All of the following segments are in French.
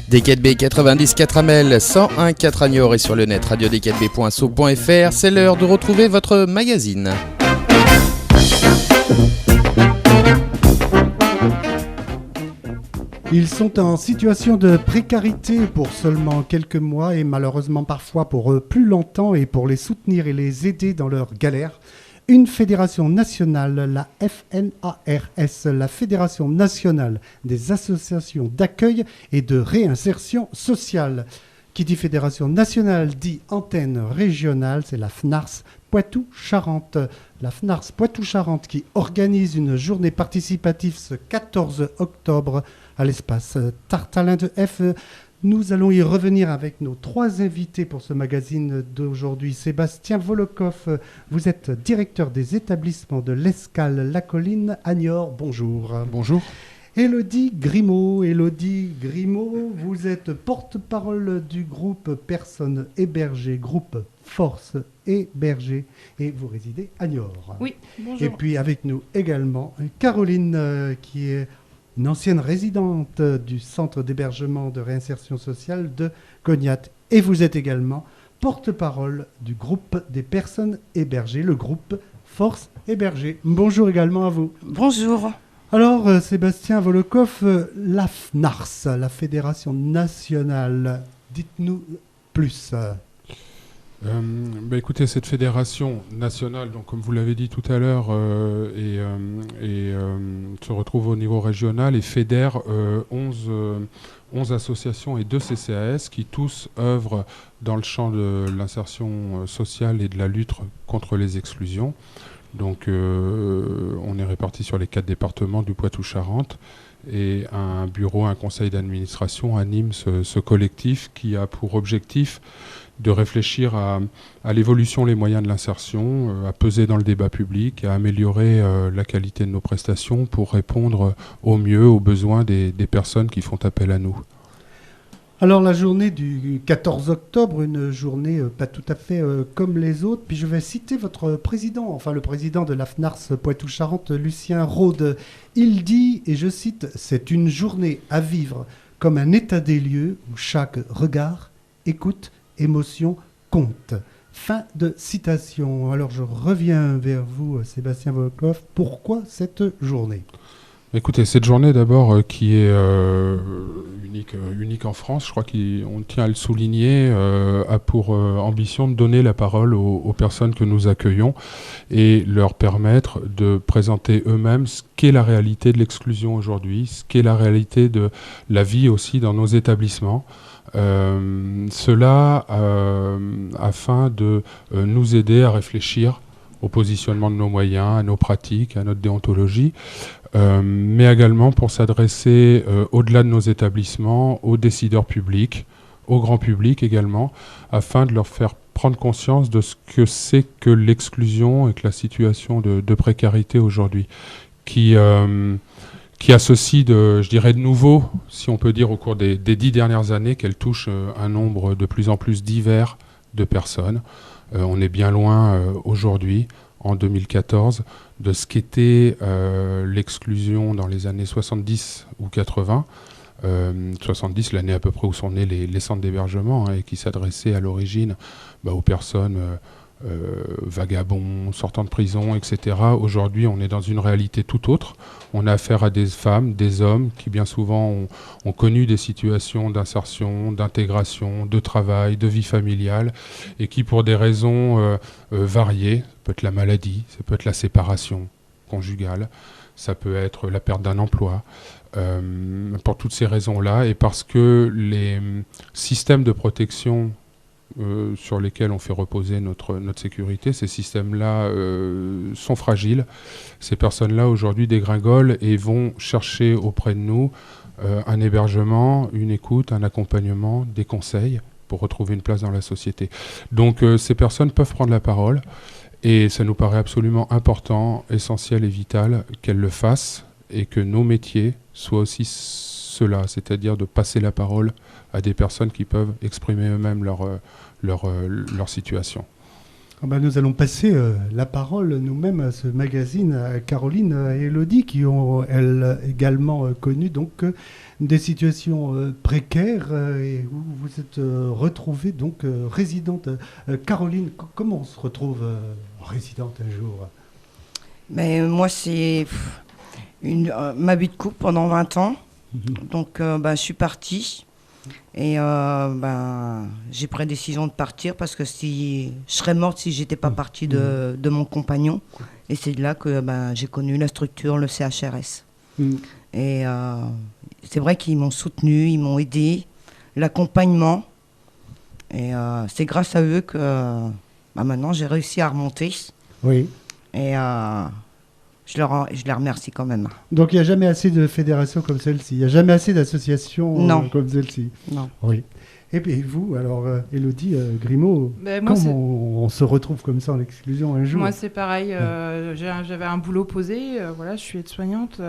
DKB 90.4 Amel, 101.4 à Niort et sur le net radiodkb.so.fr. C'est l'heure de retrouver votre magazine. Ils sont en situation de précarité pour seulement quelques mois et malheureusement parfois pour plus longtemps, et pour les soutenir et les aider dans leurs galères, une fédération nationale, la FNARS, la Fédération nationale des associations d'accueil et de réinsertion sociale. Qui dit fédération nationale dit antenne régionale, c'est la FNARS Poitou-Charentes. La FNARS Poitou-Charentes qui organise une journée participative ce 14 octobre à l'espace Tartalin de F. Nous allons y revenir avec nos trois invités pour ce magazine d'aujourd'hui. Sébastien Volokov, vous êtes directeur des établissements de l'Escale La Colline à Niort. Bonjour. Bonjour. Élodie Grimaud, vous êtes porte-parole du groupe Personnes Hébergées, groupe Force Hébergées, et vous résidez à Niort. Oui, bonjour. Et puis avec nous également Caroline, qui est une ancienne résidente du centre d'hébergement de réinsertion sociale de Cognat. Et vous êtes également porte-parole du groupe des personnes hébergées, le groupe Force Hébergées. Bonjour également à vous. Bonjour. Alors, Sébastien Volokov, la FNARS, la Fédération nationale, dites-nous plus. Écoutez, cette fédération nationale, donc, comme vous l'avez dit tout à l'heure, se retrouve au niveau régional et fédère 11 associations et 2 CCAS qui tous œuvrent dans le champ de l'insertion sociale et de la lutte contre les exclusions. Donc on est répartis sur les 4 départements du Poitou-Charentes et un bureau, un conseil d'administration anime ce collectif qui a pour objectif de réfléchir à l'évolution des moyens de l'insertion, à peser dans le débat public, à améliorer la qualité de nos prestations pour répondre au mieux aux besoins des personnes qui font appel à nous. Alors la journée du 14 octobre, une journée pas tout à fait comme les autres, puis je vais citer votre président, enfin le président de la FNARS Poitou-Charentes, Lucien Rode. Il dit, et je cite, « C'est une journée à vivre comme un état des lieux où chaque regard, écoute, émotion compte. » Fin de citation. Alors je reviens vers vous, Sébastien Volokov. Pourquoi cette journée ? Écoutez, cette journée d'abord qui est unique en France, je crois qu'on tient à le souligner, a pour ambition de donner la parole aux personnes que nous accueillons et leur permettre de présenter eux-mêmes ce qu'est la réalité de l'exclusion aujourd'hui, ce qu'est la réalité de la vie aussi dans nos établissements. Cela afin de nous aider à réfléchir au positionnement de nos moyens, à nos pratiques, à notre déontologie, mais également pour s'adresser au-delà de nos établissements, aux décideurs publics, au grand public également, afin de leur faire prendre conscience de ce que c'est que l'exclusion et que la situation de précarité aujourd'hui, qui associe de nouveau, si on peut dire, au cours des 10 dernières années, qu'elle touche un nombre de plus en plus divers de personnes. On est bien loin aujourd'hui, en 2014, de ce qu'était l'exclusion dans les années 70 ou 80. 70, l'année à peu près où sont nés les centres d'hébergement, et qui s'adressaient à l'origine aux personnes vagabonds, sortant de prison, etc. Aujourd'hui, on est dans une réalité tout autre. On a affaire à des femmes, des hommes qui bien souvent ont connu des situations d'insertion, d'intégration, de travail, de vie familiale, et qui pour des raisons variées, ça peut être la maladie, ça peut être la séparation conjugale, ça peut être la perte d'un emploi, pour toutes ces raisons-là, et parce que les systèmes de protection sur lesquels on fait reposer notre sécurité, ces systèmes-là sont fragiles. Ces personnes-là aujourd'hui dégringolent et vont chercher auprès de nous un hébergement, une écoute, un accompagnement, des conseils pour retrouver une place dans la société. Donc ces personnes peuvent prendre la parole et ça nous paraît absolument important, essentiel et vital qu'elles le fassent et que nos métiers soient aussi cela, c'est-à-dire de passer la parole à des personnes qui peuvent exprimer eux-mêmes leur situation. Nous allons passer la parole nous-mêmes à ce magazine à Caroline et Elodie qui ont, elles, également connu donc, des situations précaires et où vous êtes retrouvée donc résidente. Caroline, comment on se retrouve résidente un jour? Mais moi, c'est ma vie de couple pendant 20 ans. Donc, je suis partie. Et j'ai pris la décision de partir parce que je serais morte si j'étais pas partie de mon compagnon. Et c'est de là que j'ai connu la structure, le CHRS. Et c'est vrai qu'ils m'ont soutenu, ils m'ont aidé, l'accompagnement. Et c'est grâce à eux que maintenant j'ai réussi à remonter. Oui. Et je les remercie quand même. Donc il n'y a jamais assez de fédérations comme celle-ci, il n'y a jamais assez d'associations comme celle-ci. Non. Oui. Et puis vous, alors Élodie Grimaud, comment on se retrouve comme ça en exclusion un jour? Moi c'est pareil, j'avais un boulot posé, je suis aide-soignante,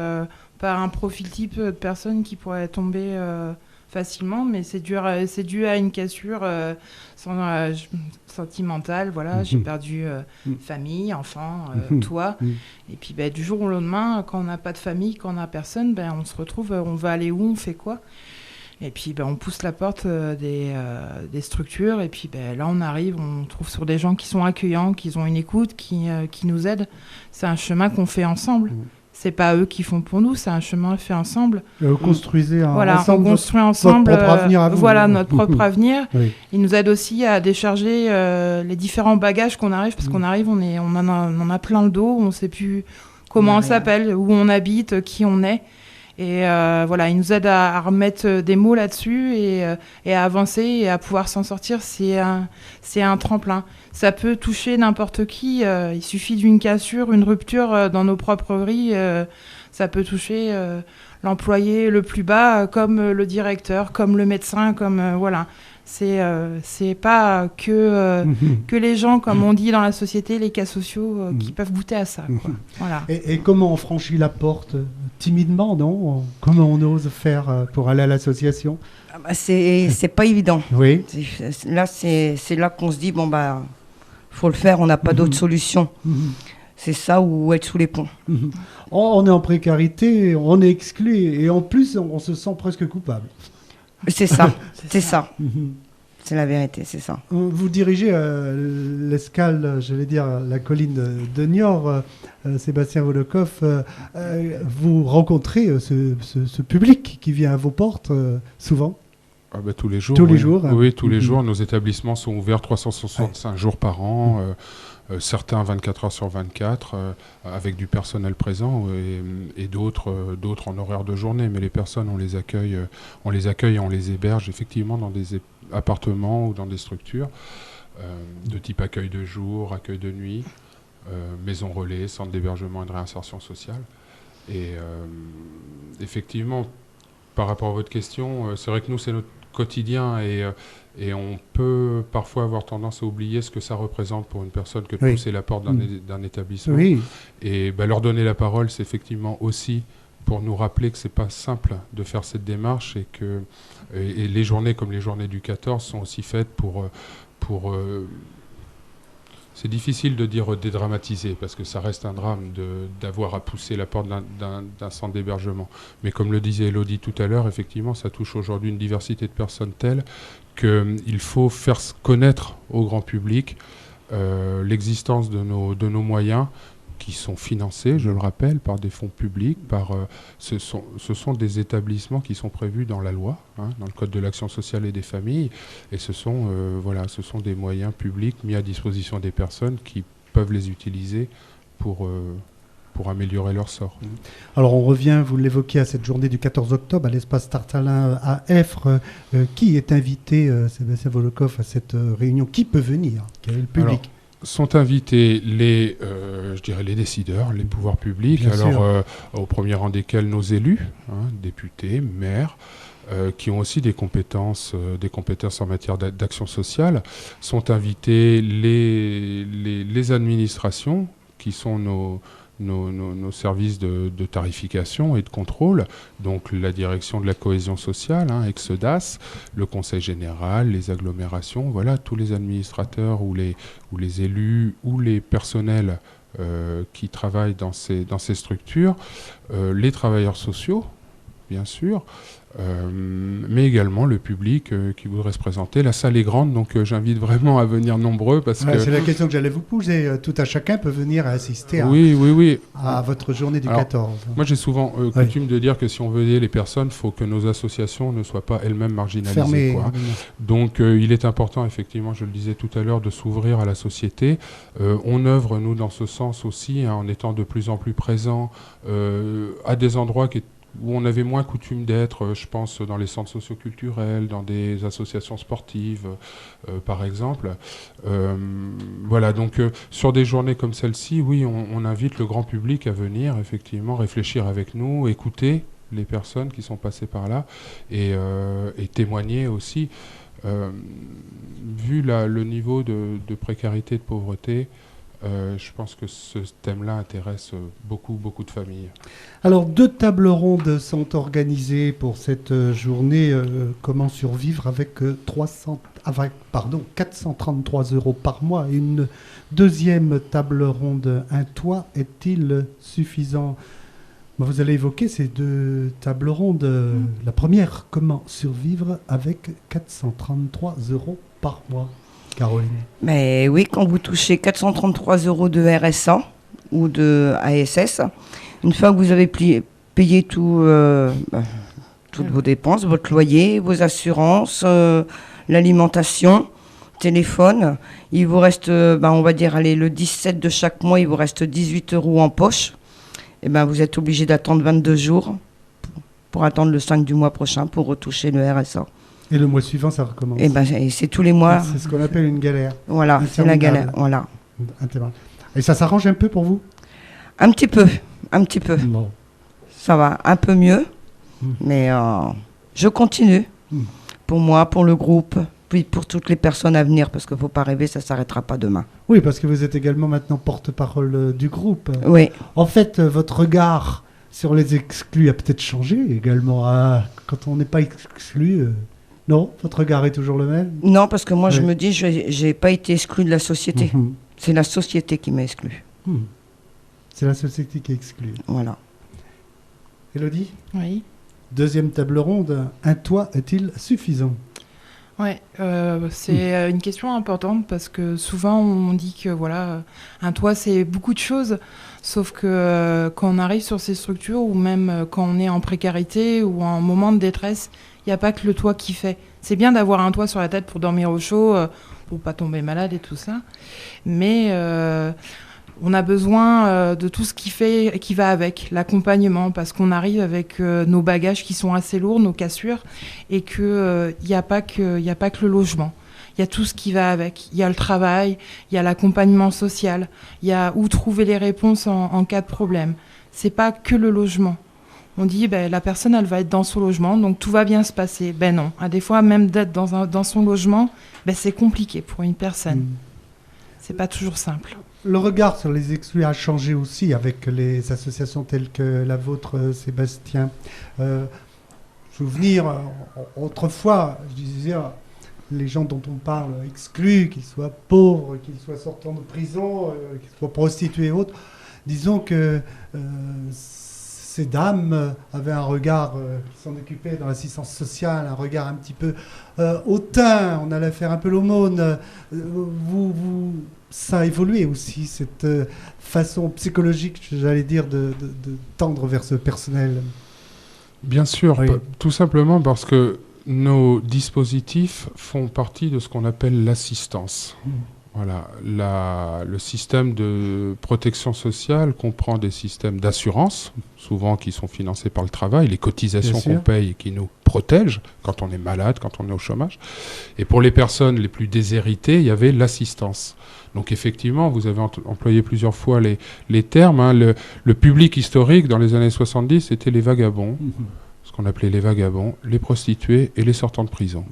par un profil type de personne qui pourrait tomber facilement, mais c'est dû à une cassure sentimentale, voilà, j'ai perdu famille, enfants, toit, et puis du jour au lendemain, quand on n'a pas de famille, quand on n'a personne, on se retrouve, on va aller où, on fait quoi? Et puis on pousse la porte des structures, et puis là on arrive, on trouve sur des gens qui sont accueillants, qui ont une écoute, qui nous aident. C'est un chemin qu'on fait ensemble. C'est pas eux qui font pour nous, c'est un chemin fait ensemble. Construisez ensemble. On construit ensemble votre propre avenir à vous. Notre propre avenir. Oui. Ils nous aident aussi à décharger les différents bagages qu'on arrive, parce qu'on arrive, on en a plein le dos, on sait plus comment on s'appelle, où on habite, qui on est. Et ils nous aident à remettre des mots là-dessus et à avancer et à pouvoir s'en sortir. C'est un tremplin. Ça peut toucher n'importe qui. Il suffit d'une cassure, une rupture dans nos propres riz. Ça peut toucher l'employé le plus bas, comme le directeur, comme le médecin, comme voilà. C'est pas que les gens, comme on dit dans la société, les cas sociaux, qui peuvent goûter à ça. Quoi. Voilà. Et comment on franchit la porte? Timidement, non? Comment on ose faire pour aller à l'association? C'est pas évident. Oui. Là, c'est là qu'on se dit, faut le faire, on n'a pas d'autre solution. C'est ça ou être sous les ponts. On est en précarité, on est exclu et en plus, on se sent presque coupable. C'est ça, c'est ça. C'est la vérité, c'est ça. Vous dirigez l'escale, j'allais dire, la colline de Niort, Sébastien Volokov. Vous rencontrez ce public qui vient à vos portes souvent? Tous les jours. Tous les jours. Oui, tous les jours. Nos établissements sont ouverts 365 jours par an. Certains 24 heures sur 24, avec du personnel présent et d'autres en horaire de journée. Mais les personnes, on les accueille et on les héberge effectivement dans des appartements ou dans des structures de type accueil de jour, accueil de nuit, maison relais, centre d'hébergement et de réinsertion sociale. Et effectivement, par rapport à votre question, c'est vrai que nous, c'est notre quotidien et on peut parfois avoir tendance à oublier ce que ça représente pour une personne que de pousser la porte d'un établissement. Oui. Et leur donner la parole, c'est effectivement aussi pour nous rappeler que c'est pas simple de faire cette démarche et que les journées comme les journées du 14 sont aussi faites pour c'est difficile de dire dédramatiser parce que ça reste un drame d'avoir à pousser la porte d'un centre d'hébergement. Mais comme le disait Elodie tout à l'heure, effectivement, ça touche aujourd'hui une diversité de personnes telle qu'il faut faire connaître au grand public l'existence de nos moyens qui sont financés, je le rappelle, par des fonds publics. Ce sont des établissements qui sont prévus dans la loi, dans le Code de l'action sociale et des familles. Et ce sont des moyens publics mis à disposition des personnes qui peuvent les utiliser pour améliorer leur sort. Alors on revient, vous l'évoquez, à cette journée du 14 octobre à l'espace Tartalin à Effre. Qui est invité, Sébastien Volokov, à cette réunion? Qui peut venir? Quel est le public? Alors, sont invités les décideurs, les pouvoirs publics, au premier rang desquels nos élus, députés, maires, qui ont aussi des compétences en matière d'action sociale. Sont invités les administrations, qui sont nos services de tarification et de contrôle, donc la direction de la cohésion sociale, Exedas, le conseil général, les agglomérations, voilà, tous les administrateurs ou les élus ou les personnels qui travaillent dans ces structures, les travailleurs sociaux, bien sûr, mais également le public qui voudrait se présenter. La salle est grande, donc j'invite vraiment à venir nombreux parce que... C'est la question que j'allais vous poser. Tout à chacun peut venir assister à votre journée du 14. Moi, j'ai souvent coutume de dire que si on veut aider les personnes, il faut que nos associations ne soient pas elles-mêmes marginalisées. Fermées. Donc, il est important, effectivement, je le disais tout à l'heure, de s'ouvrir à la société. On œuvre, nous, dans ce sens aussi, en étant de plus en plus présents à des endroits où on avait moins coutume d'être, je pense, dans les centres socioculturels, dans des associations sportives, par exemple. Voilà, donc sur des journées comme celle-ci, oui, on invite le grand public à venir, effectivement, réfléchir avec nous, écouter les personnes qui sont passées par là et témoigner aussi. Vu le niveau de précarité, de pauvreté, je pense que ce thème-là intéresse beaucoup de familles. Alors, 2 tables rondes sont organisées pour cette journée. Comment survivre avec 433 € par mois. Une deuxième table ronde, un toit est-il suffisant ? Vous allez évoquer ces 2 tables rondes. La première, comment survivre avec 433 € par mois ? Caroline. Mais oui, quand vous touchez 433 € de RSA ou de ASS, une fois que vous avez payé toutes vos dépenses, votre loyer, vos assurances, l'alimentation, téléphone, il vous reste, on va dire, le 17 de chaque mois, il vous reste 18 € en poche. Et vous êtes obligé d'attendre 22 jours pour attendre le 5 du mois prochain pour retoucher le RSA. Et le mois suivant, ça recommence. Et c'est tous les mois. C'est ce qu'on appelle une galère. Voilà, c'est la galère. Voilà. Et ça s'arrange un peu pour vous ? Un petit peu. Bon. Ça va un peu mieux, mais je continue. Pour moi, pour le groupe, puis pour toutes les personnes à venir, parce qu'il ne faut pas rêver, ça ne s'arrêtera pas demain. Oui, parce que vous êtes également maintenant porte-parole du groupe. Oui. En fait, votre regard sur les exclus a peut-être changé également. Quand on n'est pas exclu... Non, votre regard est toujours le même ? Non, parce que moi, je me dis, je n'ai pas été exclu de la société. C'est la société qui m'a exclu. C'est la société qui exclut. Voilà. Élodie ? Oui. Deuxième table ronde, un toit est-il suffisant ? Ouais, c'est une question importante parce que souvent on dit que un toit c'est beaucoup de choses, sauf que quand on arrive sur ces structures ou même quand on est en précarité ou en moment de détresse, il n'y a pas que le toit qui fait. C'est bien d'avoir un toit sur la tête pour dormir au chaud, pour pas tomber malade et tout ça, mais on a besoin de tout ce qui va avec, l'accompagnement, parce qu'on arrive avec nos bagages qui sont assez lourds, nos cassures, et qu'il n'y a pas que le logement. Il y a tout ce qui va avec. Il y a le travail, il y a l'accompagnement social, il y a où trouver les réponses en cas de problème. C'est pas que le logement. On dit, la personne, elle va être dans son logement, donc tout va bien se passer. Non. Des fois, même d'être dans son logement, c'est compliqué pour une personne. C'est pas toujours simple. Le regard sur les exclus a changé aussi avec les associations telles que la vôtre, Sébastien. Souvenir, autrefois, je disais, les gens dont on parle exclus, qu'ils soient pauvres, qu'ils soient sortants de prison, qu'ils soient prostitués et autres, disons que ces dames avaient un regard qui s'en occupait dans l'assistance sociale, un regard un petit peu hautain, on allait faire un peu l'aumône. Ça a évolué aussi, cette façon psychologique, j'allais dire, de tendre vers ce personnel. Bien sûr, tout simplement parce que nos dispositifs font partie de ce qu'on appelle l'assistance. Voilà, le système de protection sociale comprend des systèmes d'assurance, souvent qui sont financés par le travail, les cotisations qu'on paye et qui nous protègent quand on est malade, quand on est au chômage. Et pour les personnes les plus déshéritées, il y avait l'assistance. Donc effectivement, vous avez employé plusieurs fois les termes. Le public historique dans les années 70, c'était les vagabonds, ce qu'on appelait les vagabonds, les prostituées et les sortants de prison.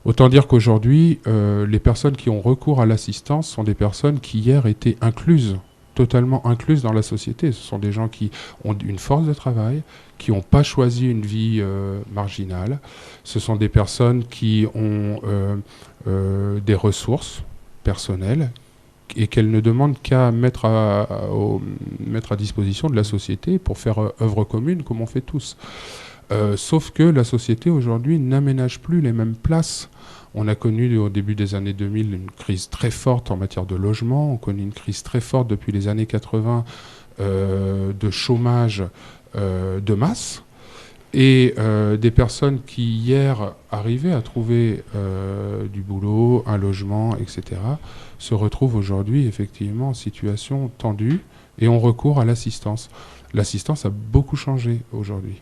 Autant dire qu'aujourd'hui, les personnes qui ont recours à l'assistance sont des personnes qui hier étaient incluses totalement incluses dans la société. Ce sont des gens qui ont une force de travail, qui n'ont pas choisi une vie marginale. Ce sont des personnes qui ont des ressources personnelles et qu'elles ne demandent qu'à mettre à disposition de la société pour faire œuvre commune comme on fait tous. Sauf que la société aujourd'hui n'aménage plus les mêmes places. On a connu au début des années 2000 une crise très forte en matière de logement. On connaît une crise très forte depuis les années 80 de chômage de masse. Et des personnes qui hier arrivaient à trouver du boulot, un logement, etc., se retrouvent aujourd'hui effectivement en situation tendue et ont recours à l'assistance. L'assistance a beaucoup changé aujourd'hui.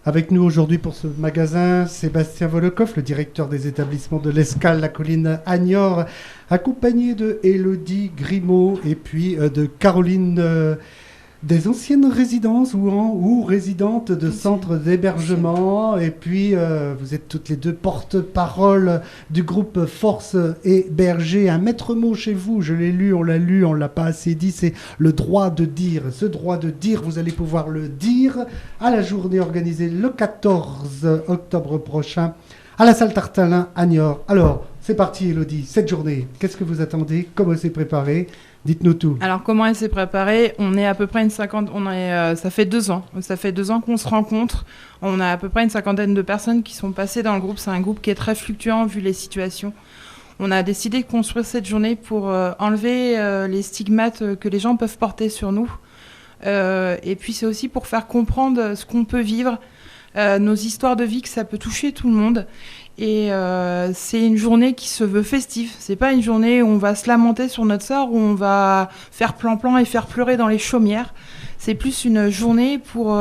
Avec nous aujourd'hui pour ce magasin, Sébastien Volokov, le directeur des établissements de l'Escale, la colline Agnor, accompagné de Élodie Grimaud et puis de Caroline, des anciennes résidences ou résidentes de centres d'hébergement. Et puis vous êtes toutes les deux porte-parole du groupe Force Héberger. Un maître mot chez vous, je l'ai lu, on l'a pas assez dit, c'est le droit de dire. Ce droit de dire, vous allez pouvoir le dire à la journée organisée le 14 octobre prochain à la salle Tartalin à Niort. Alors, c'est parti Élodie, cette journée, qu'est-ce que vous attendez? Comment c'est préparé? Dites-nous tout. Alors, comment elle s'est préparée? On est à peu près une cinquantaine. Ça fait 2 ans. Ça fait 2 ans qu'on se rencontre. On a à peu près une cinquantaine de personnes qui sont passées dans le groupe. C'est un groupe qui est très fluctuant vu les situations. On a décidé de construire cette journée pour enlever les stigmates que les gens peuvent porter sur nous. Et puis, c'est aussi pour faire comprendre ce qu'on peut vivre, nos histoires de vie, que ça peut toucher tout le monde. Et c'est une journée qui se veut festive. C'est pas une journée où on va se lamenter sur notre sort, où on va faire plan-plan et faire pleurer dans les chaumières. C'est plus une journée pour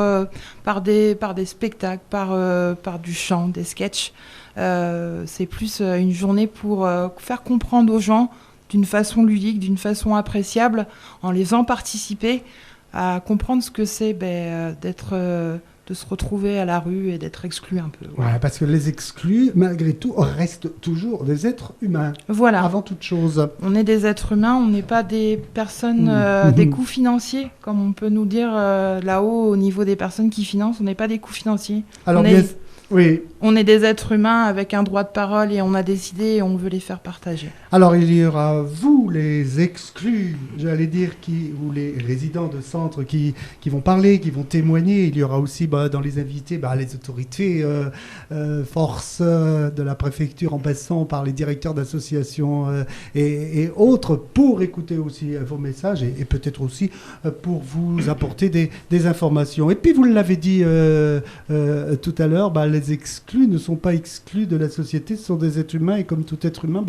par des spectacles, par du chant, des sketchs. C'est plus une journée pour faire comprendre aux gens d'une façon ludique, d'une façon appréciable, en les faisant participer à comprendre ce que c'est d'être se retrouver à la rue et d'être exclu un peu. Ouais, parce que les exclus, malgré tout, restent toujours des êtres humains. Voilà. Avant toute chose. On est des êtres humains, on n'est pas des personnes, des coûts financiers, comme on peut nous dire là-haut au niveau des personnes qui financent, on n'est pas des coûts financiers. Alors, on est des êtres humains avec un droit de parole et on a décidé et on veut les faire partager. Alors, il y aura vous, les exclus, j'allais dire, ou les résidents de centres qui vont parler, qui vont témoigner. Il y aura aussi dans les invités les autorités, forces de la préfecture en passant par les directeurs d'associations et autres pour écouter aussi vos messages et peut-être aussi pour vous apporter des informations. Et puis, vous l'avez dit tout à l'heure, les exclus ne sont pas exclus de la société, ce sont des êtres humains et comme tout être humain,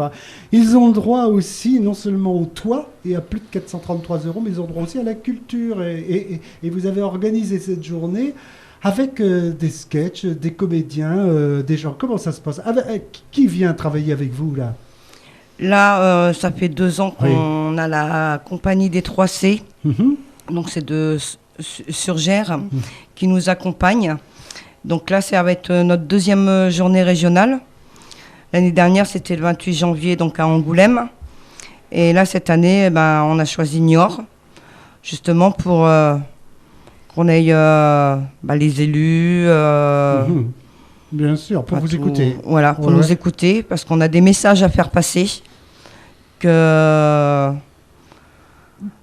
ils ont le droit aussi non seulement au toit et à plus de 433 €, mais ils ont le droit aussi à la culture. Et vous avez organisé cette journée avec des sketchs, des comédiens, des gens. Comment ça se passe? Qui vient travailler avec vous là? Là, ça fait 2 ans qu'on a la compagnie des 3C. Donc c'est de Surgères qui nous accompagne. Donc là, ça va être notre 2e journée régionale. L'année dernière, c'était le 28 janvier, donc à Angoulême. Et là, cette année, on a choisi Niort, justement pour qu'on aille les élus. Bien sûr, pour vous écouter. Voilà, pour nous écouter, parce qu'on a des messages à faire passer.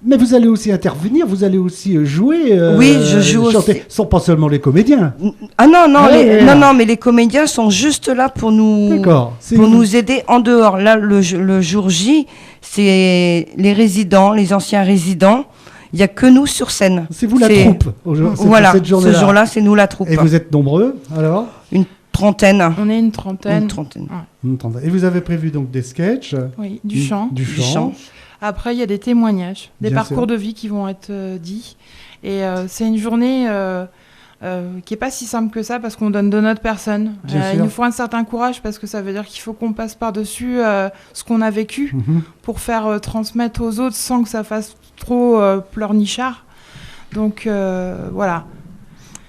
Mais vous allez aussi intervenir, vous allez aussi jouer. Oui, je joue chanter. aussi. Ce sont pas seulement les comédiens. Ah non, non, mais les comédiens sont juste là pour nous aider en dehors. Là, le jour J, c'est les résidents, les anciens résidents. Il n'y a que nous sur scène. C'est vous la troupe. Voilà, cette ce jour-là, c'est nous la troupe. Et vous êtes nombreux, alors? Une trentaine. On est une trentaine. Et vous avez prévu donc des sketchs? Oui, du chant. Du chant. Après, il y a des témoignages, des Bien parcours sûr. de vie qui vont être dits. Et c'est une journée qui n'est pas si simple que ça parce qu'on donne de notre personne. Il nous faut un certain courage parce que ça veut dire qu'il faut qu'on passe par-dessus ce qu'on a vécu pour faire transmettre aux autres sans que ça fasse trop pleurnichard. Donc voilà.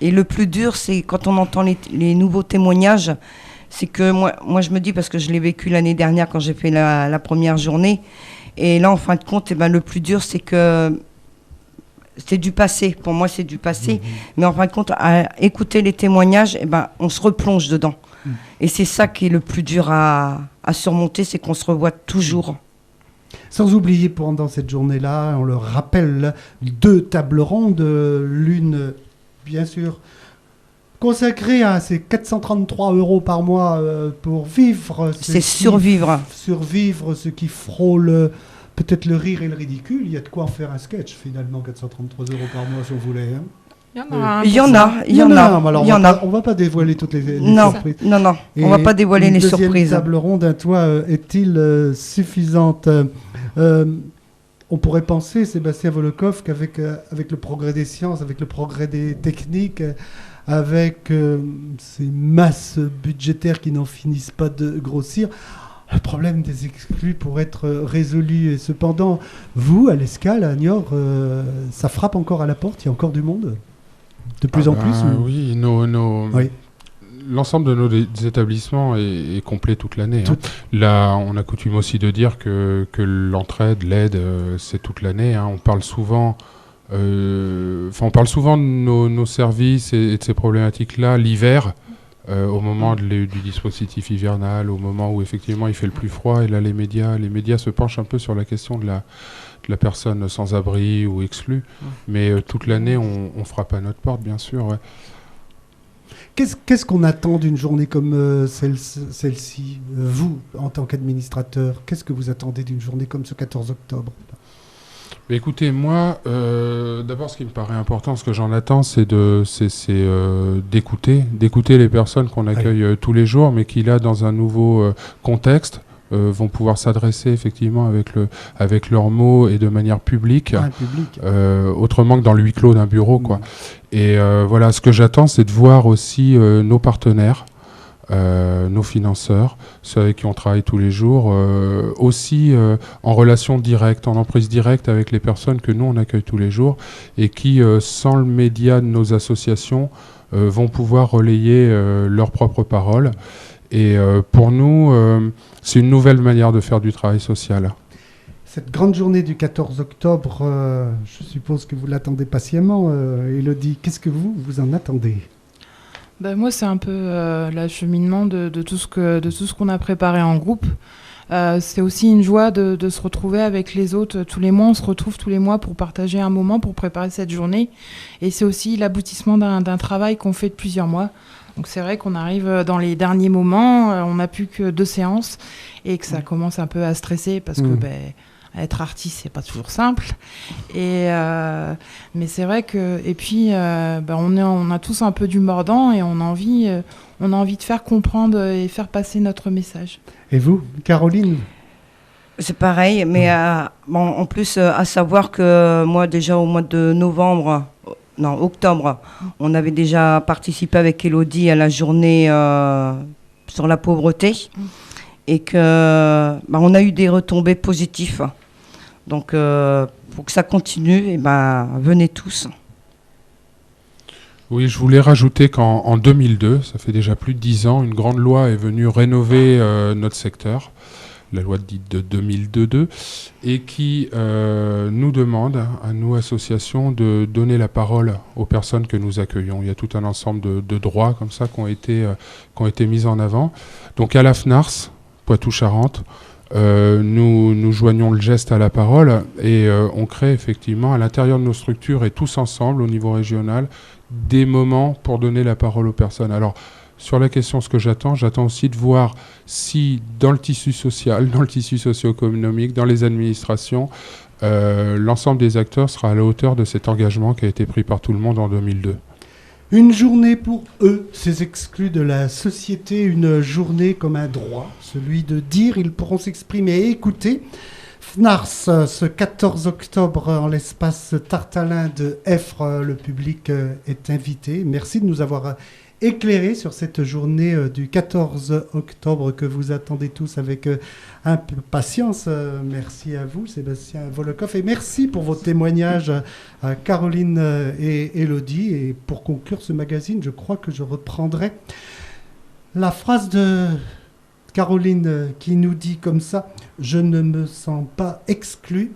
Et le plus dur, c'est quand on entend les nouveaux témoignages, c'est que moi je me dis, parce que je l'ai vécu l'année dernière quand j'ai fait la première journée, et là en fin de compte, le plus dur, c'est que c'est du passé. Pour moi, c'est du passé. Mais en fin de compte, à écouter les témoignages, on se replonge dedans. Et c'est ça qui est le plus dur à surmonter, c'est qu'on se revoit toujours. Sans oublier, pendant cette journée-là, on le rappelle, 2 tables rondes, l'une, bien sûr, consacrée à ces 433 € par mois pour vivre. C'est survivre. Survivre, ce qui frôle peut-être le rire et le ridicule. Il y a de quoi en faire un sketch, finalement, 433 € par mois, si vous voulez. Il y en a. On va pas dévoiler toutes les surprises. Non. On va pas dévoiler les surprises. Une deuxième table ronde, un toit est-il suffisante? On pourrait penser, Sébastien Volokov, qu'avec le progrès des sciences, avec le progrès des techniques, avec ces masses budgétaires qui n'en finissent pas de grossir, le problème des exclus pourrait être résolu. Et cependant, vous, à l'Escale, à Niort, ça frappe encore à la porte? Il y a encore du monde? De plus en plus Oui, l'ensemble de nos établissements est complet toute l'année. Là, on a coutume aussi de dire que l'entraide, l'aide, c'est toute l'année. On parle souvent... on parle souvent de nos services et de ces problématiques-là l'hiver, au moment du dispositif hivernal, au moment où effectivement il fait le plus froid. Et là, les médias se penchent un peu sur la question de la personne sans abri ou exclue. Mais toute l'année, on frappe à notre porte, bien sûr. Ouais. Qu'est-ce qu'on attend d'une journée comme celle-ci? Vous, en tant qu'administrateur, qu'est-ce que vous attendez d'une journée comme ce 14 octobre? Mais écoutez, moi, d'abord, ce qui me paraît important, ce que j'en attends, c'est d'écouter les personnes qu'on accueille tous les jours, mais qui, là, dans un nouveau contexte, vont pouvoir s'adresser effectivement avec leurs mots et de manière publique, autrement que dans le huis clos d'un bureau, quoi. Et voilà, ce que j'attends, c'est de voir aussi nos partenaires nos financeurs, ceux avec qui on travaille tous les jours, aussi en relation directe, en emprise directe avec les personnes que nous on accueille tous les jours et qui, sans le média de nos associations, vont pouvoir relayer leurs propres paroles. Et pour nous, c'est une nouvelle manière de faire du travail social. Cette grande journée du 14 octobre, je suppose que vous l'attendez patiemment. Élodie, qu'est-ce que vous en attendez ? Moi, c'est un peu l'acheminement de tout ce qu'on a préparé en groupe. C'est aussi une joie de se retrouver avec les autres tous les mois. On se retrouve tous les mois pour partager un moment, pour préparer cette journée. Et c'est aussi l'aboutissement d'un travail qu'on fait de plusieurs mois. Donc c'est vrai qu'on arrive dans les derniers moments, on n'a plus que 2 séances et que ça commence un peu à stresser parce que être artiste, c'est pas toujours simple. Mais c'est vrai que et puis on a tous un peu du mordant et on a envie de faire comprendre et faire passer notre message. Et vous, Caroline ? C'est pareil, mais en plus, à savoir que moi, déjà au mois de octobre, on avait déjà participé avec Élodie à la journée sur la pauvreté et que on a eu des retombées positives. Donc, pour que ça continue, venez tous. Oui, je voulais rajouter qu'en 2002, ça fait déjà plus de 10 ans, une grande loi est venue rénover notre secteur, la loi dite de 2002, et qui nous demande, à nous associations, de donner la parole aux personnes que nous accueillons. Il y a tout un ensemble de droits comme ça qui ont été mis en avant. Donc à la FNARS, Poitou-Charentes, nous joignons le geste à la parole et on crée effectivement à l'intérieur de nos structures et tous ensemble au niveau régional des moments pour donner la parole aux personnes. Alors sur la question, ce que j'attends aussi de voir si dans le tissu social, dans le tissu socio-économique, dans les administrations, l'ensemble des acteurs sera à la hauteur de cet engagement qui a été pris par tout le monde en 2002. Une journée pour eux, ces exclus de la société, une journée comme un droit, celui de dire, ils pourront s'exprimer et écouter. FNARS, ce 14 octobre, en l'espace Tartalin de Effre, le public est invité. Merci de nous avoir éclairé sur cette journée du 14 octobre que vous attendez tous avec un peu de patience. Merci à vous, Sébastien Volokoff, et merci pour vos témoignages à Caroline et Élodie. Et pour conclure ce magazine, je crois que je reprendrai la phrase de Caroline qui nous dit comme ça: « Je ne me sens pas exclu,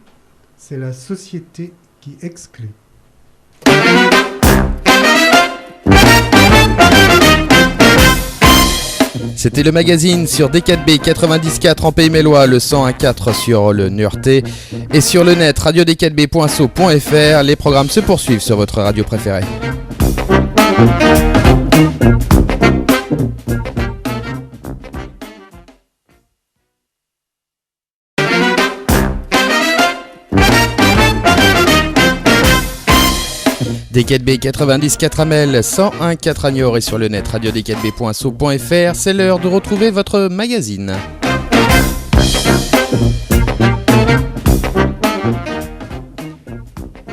c'est la société qui exclut. » C'était le magazine sur D4B 90.4 en Pays Mélois, le 101.4 sur le Niortais et sur le net radio-4b.so.fr. Les programmes se poursuivent sur votre radio préférée. D4B 90.4 Amel, 101.4 à Niort et sur le net radio-4b.so.fr. C'est l'heure de retrouver votre magazine.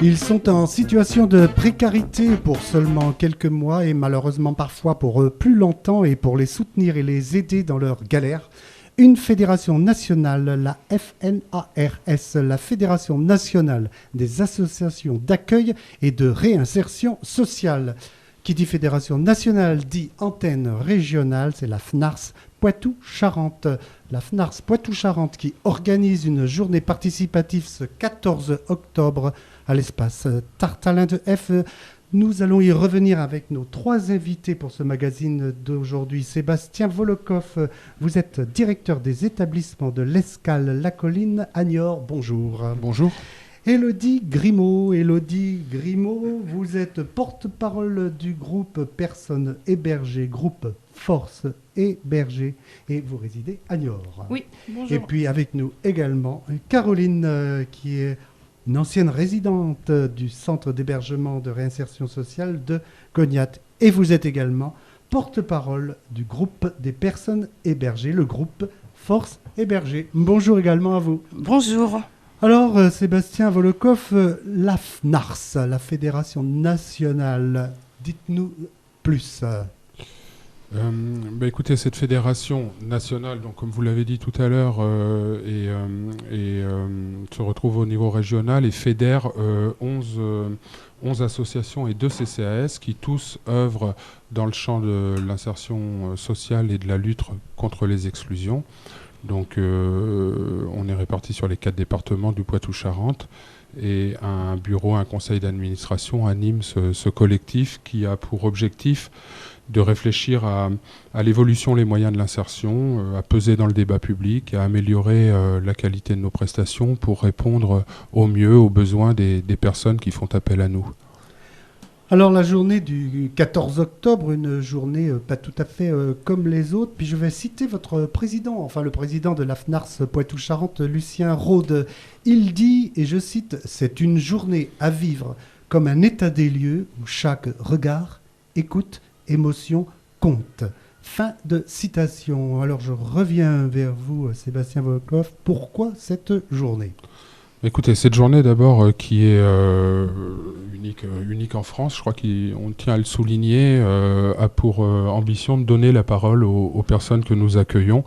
Ils sont en situation de précarité pour seulement quelques mois et malheureusement parfois pour plus longtemps, et pour les soutenir et les aider dans leurs galères, une fédération nationale, la FNARS, la Fédération nationale des associations d'accueil et de réinsertion sociale. Qui dit fédération nationale dit antenne régionale, c'est la FNARS Poitou-Charentes. La FNARS Poitou-Charentes qui organise une journée participative ce 14 octobre à l'espace Tartalin de F. Nous allons y revenir avec nos 3 invités pour ce magazine d'aujourd'hui. Sébastien Volokoff, vous êtes directeur des établissements de l'Escale La Colline à Niort. Bonjour. Bonjour. Élodie Grimaud. Élodie Grimaud, vous êtes porte-parole du groupe Personnes Hébergées, groupe Force Hébergées, et vous résidez à Niort. Oui, bonjour. Et puis avec nous également Caroline, qui est une ancienne résidente du centre d'hébergement de réinsertion sociale de Cognat. Et vous êtes également porte-parole du groupe des personnes hébergées, le groupe Force Hébergées. Bonjour également à vous. Bonjour. Alors, Sébastien Volokoff, la FNARS, la Fédération nationale, dites-nous plus. Écoutez, cette fédération nationale, donc, comme vous l'avez dit tout à l'heure, se retrouve au niveau régional et fédère 11 associations et 2 CCAS qui tous œuvrent dans le champ de l'insertion sociale et de la lutte contre les exclusions. Donc on est répartis sur les 4 départements du Poitou-Charentes et un bureau, un conseil d'administration anime ce collectif qui a pour objectif de réfléchir à l'évolution des moyens de l'insertion, à peser dans le débat public, à améliorer la qualité de nos prestations pour répondre au mieux aux besoins des personnes qui font appel à nous. Alors la journée du 14 octobre, une journée pas tout à fait comme les autres, puis je vais citer votre président, enfin le président de la FNARS Poitou-Charentes, Lucien Rode. Il dit, et je cite, « C'est une journée à vivre comme un état des lieux où chaque regard, écoute, émotion compte. » Fin de citation. Alors je reviens vers vous, Sébastien Volkov. Pourquoi cette journée ? Écoutez, cette journée d'abord qui est unique en France, je crois qu'on tient à le souligner, a pour ambition de donner la parole aux personnes que nous accueillons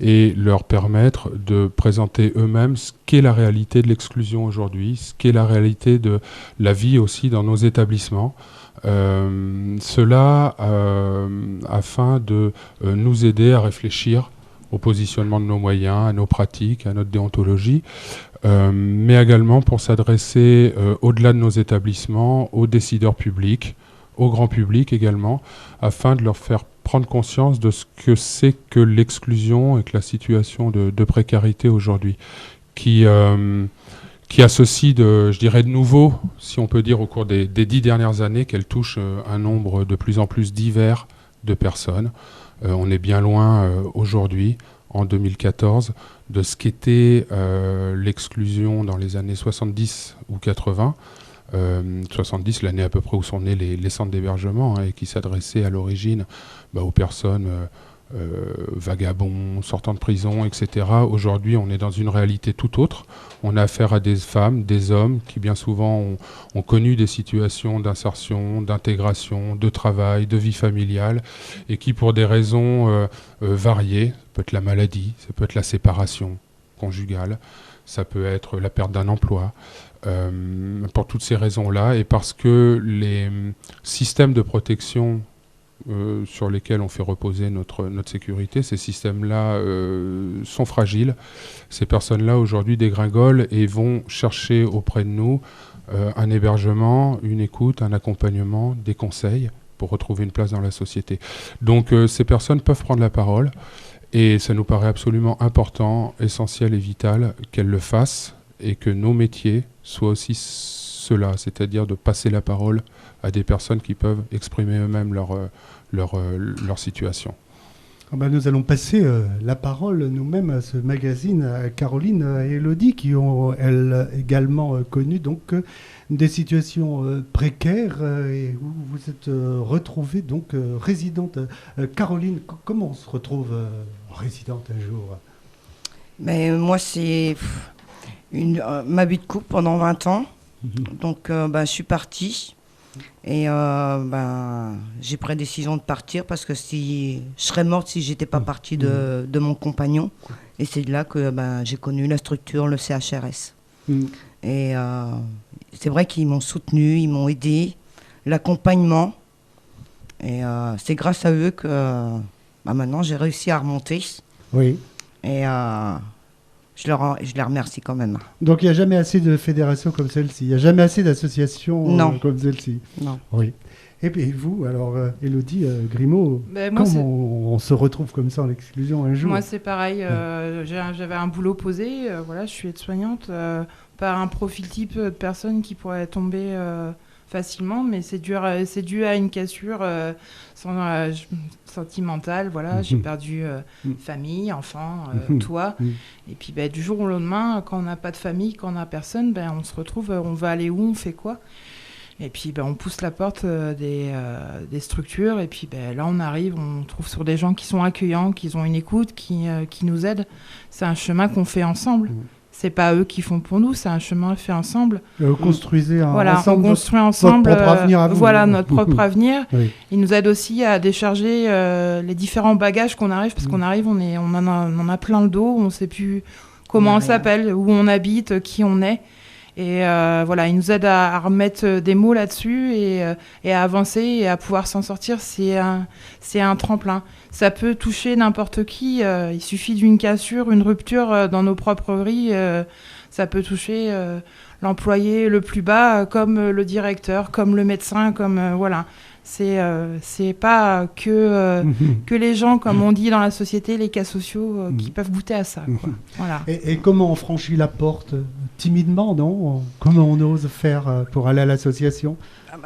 et leur permettre de présenter eux-mêmes ce qu'est la réalité de l'exclusion aujourd'hui, ce qu'est la réalité de la vie aussi dans nos établissements. Cela afin de nous aider à réfléchir au positionnement de nos moyens, à nos pratiques, à notre déontologie, mais également pour s'adresser au-delà de nos établissements, aux décideurs publics, au grand public également, afin de leur faire prendre conscience de ce que c'est que l'exclusion et que la situation de précarité aujourd'hui, qui associe de nouveau, si on peut dire, au cours des 10 dernières années, qu'elle touche un nombre de plus en plus divers de personnes. On est bien loin aujourd'hui, en 2014, de ce qu'était l'exclusion dans les années 70 ou 80. 70, l'année à peu près où sont nés les centres d'hébergement, et qui s'adressaient à l'origine aux personnes vagabonds, sortant de prison, etc. Aujourd'hui, on est dans une réalité tout autre. On a affaire à des femmes, des hommes qui bien souvent ont connu des situations d'insertion, d'intégration, de travail, de vie familiale, et qui pour des raisons variées, ça peut être la maladie, ça peut être la séparation conjugale, ça peut être la perte d'un emploi, pour toutes ces raisons-là, et parce que les systèmes de protection sur lesquels on fait reposer notre sécurité, ces systèmes-là sont fragiles. Ces personnes-là aujourd'hui dégringolent et vont chercher auprès de nous un hébergement, une écoute, un accompagnement, des conseils pour retrouver une place dans la société. Donc ces personnes peuvent prendre la parole et ça nous paraît absolument important, essentiel et vital qu'elles le fassent et que nos métiers soient aussi cela, c'est-à-dire de passer la parole à des personnes qui peuvent exprimer eux-mêmes leur situation. Nous allons passer la parole nous-mêmes à ce magazine, à Caroline et Elodie, qui ont, elles, également connu donc, des situations précaires et où vous êtes retrouvée donc résidente. Caroline, comment on se retrouve résidente un jour ? Mais moi, c'est ma vie de couple pendant 20 ans. Donc, je suis partie. Et j'ai pris la décision de partir parce que je serais morte si j'étais pas partie de mon compagnon. Et c'est là que j'ai connu la structure, le CHRS. Et c'est vrai qu'ils m'ont soutenu, ils m'ont aidé, l'accompagnement. Et c'est grâce à eux que maintenant j'ai réussi à remonter. Oui. Et je les remercie quand même. Donc il n'y a jamais assez de fédérations comme celle-ci, il n'y a jamais assez d'associations comme celle-ci. Non. Oui. Et puis vous, alors Élodie Grimaud, comment on se retrouve comme ça en exclusion un jour ? Moi c'est pareil, j'avais un boulot posé, je suis aide-soignante, par un profil type de personne qui pourrait tomber facilement, mais c'est dû à une cassure sentimentale, j'ai perdu famille, enfants, toit, et puis du jour au lendemain, quand on n'a pas de famille, quand on n'a personne, on se retrouve, on va aller où, on fait quoi ? Et puis on pousse la porte des structures, et puis là on arrive, on trouve sur des gens qui sont accueillants, qui ont une écoute, qui nous aident. C'est un chemin qu'on fait ensemble. c'est pas eux qui font pour nous, c'est un chemin fait ensemble. Construisez ensemble, on construit ensemble votre propre avenir à vous. Voilà, notre propre avenir. Oui. Il nous aide aussi à décharger les différents bagages qu'on arrive, parce qu'on arrive, on en a plein le dos, on sait plus comment on s'appelle, où on habite, qui on est. Et voilà, il nous aide à remettre des mots là-dessus et à avancer et à pouvoir s'en sortir. C'est un tremplin. Ça peut toucher n'importe qui. Il suffit d'une cassure, une rupture dans nos propres grilles. Ça peut toucher l'employé le plus bas, comme le directeur, comme le médecin, comme voilà. C'est pas que les gens, comme on dit dans la société, les cas sociaux, qui peuvent goûter à ça. Quoi. Voilà. Et comment on franchit la porte? Timidement, non? Comment on ose faire pour aller à l'association?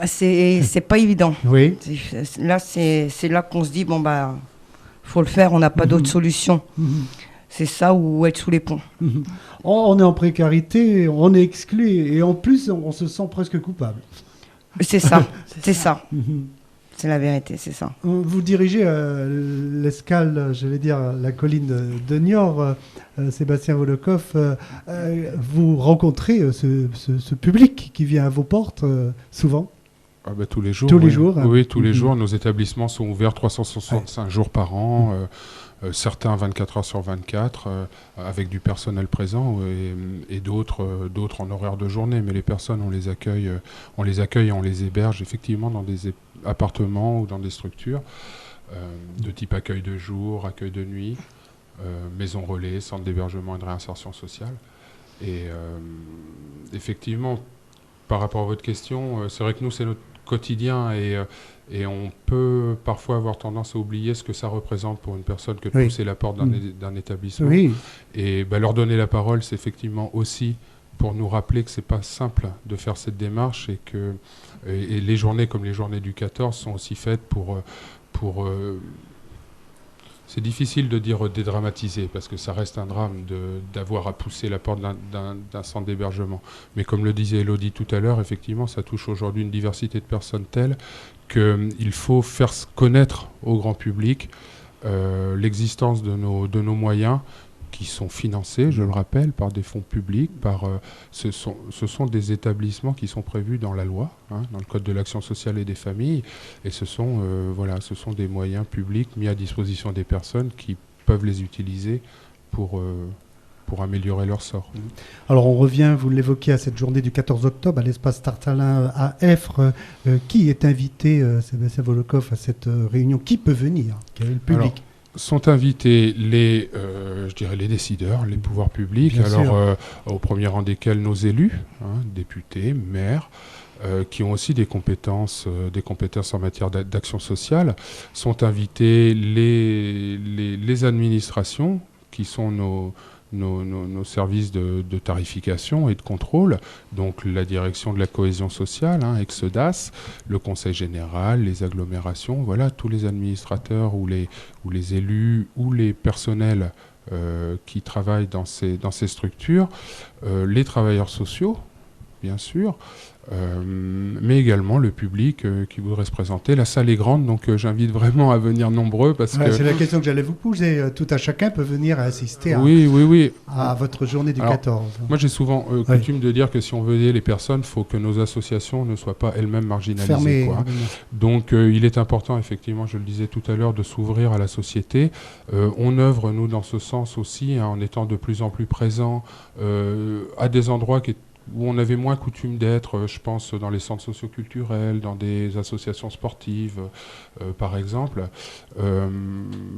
C'est pas évident. Oui. C'est là qu'on se dit, faut le faire, on n'a pas d'autre solution. C'est ça ou être sous les ponts. On est en précarité, on est exclu et en plus, on se sent presque coupable. C'est ça, c'est ça. C'est la vérité, c'est ça. Vous dirigez l'escale, j'allais dire, la colline de Niort, Sébastien Volokov. Vous rencontrez ce public qui vient à vos portes souvent? Tous les jours. Tous les jours. Oui, tous les jours. Nos établissements sont ouverts 365 jours par an. Certains 24 heures sur 24, avec du personnel présent et d'autres en horaire de journée. Mais les personnes, on les accueille et on les héberge effectivement dans des appartements ou dans des structures de type accueil de jour, accueil de nuit, maison relais, centre d'hébergement et de réinsertion sociale. Et effectivement, par rapport à votre question, c'est vrai que nous, c'est notre quotidien et on peut parfois avoir tendance à oublier ce que ça représente pour une personne que de pousser la porte d'un établissement. Oui. Et leur donner la parole, c'est effectivement aussi pour nous rappeler que c'est pas simple de faire cette démarche et que les journées comme les journées du 14 sont aussi faites pour c'est difficile de dire dédramatiser parce que ça reste un drame d'avoir à pousser la porte d'un centre d'hébergement. Mais comme le disait Elodie tout à l'heure, effectivement, ça touche aujourd'hui une diversité de personnes telle qu'il faut faire connaître au grand public l'existence de nos moyens qui sont financés, je le rappelle, par des fonds publics. Ce sont des établissements qui sont prévus dans la loi, dans le Code de l'action sociale et des familles. Et ce sont des moyens publics mis à disposition des personnes qui peuvent les utiliser pour améliorer leur sort. Alors on revient, vous l'évoquiez, à cette journée du 14 octobre à l'espace Tartalin à Effre. Qui est invité, Sébastien Volokov, à cette réunion? Qui peut venir? Quel est le public? Sont invités les décideurs, les pouvoirs publics, au premier rang desquels nos élus, députés, maires, qui ont aussi des compétences en matière d'action sociale. Sont invités les administrations, qui sont nos services de tarification et de contrôle, donc la direction de la cohésion sociale, Exedas, le conseil général, les agglomérations, voilà, tous les administrateurs ou les élus ou les personnels qui travaillent dans ces structures, les travailleurs sociaux, bien sûr, mais également le public qui voudrait se présenter. La salle est grande, donc j'invite vraiment à venir nombreux. C'est la question que j'allais vous poser. Tout à chacun peut venir assister à votre journée du 14. Moi, j'ai souvent coutume de dire que si on veut aider les personnes, il faut que nos associations ne soient pas elles-mêmes marginalisées. Donc, il est important, effectivement, je le disais tout à l'heure, de s'ouvrir à la société. On œuvre, nous, dans ce sens aussi, en étant de plus en plus présents à des endroits où on avait moins coutume d'être, je pense, dans les centres socioculturels, dans des associations sportives, par exemple.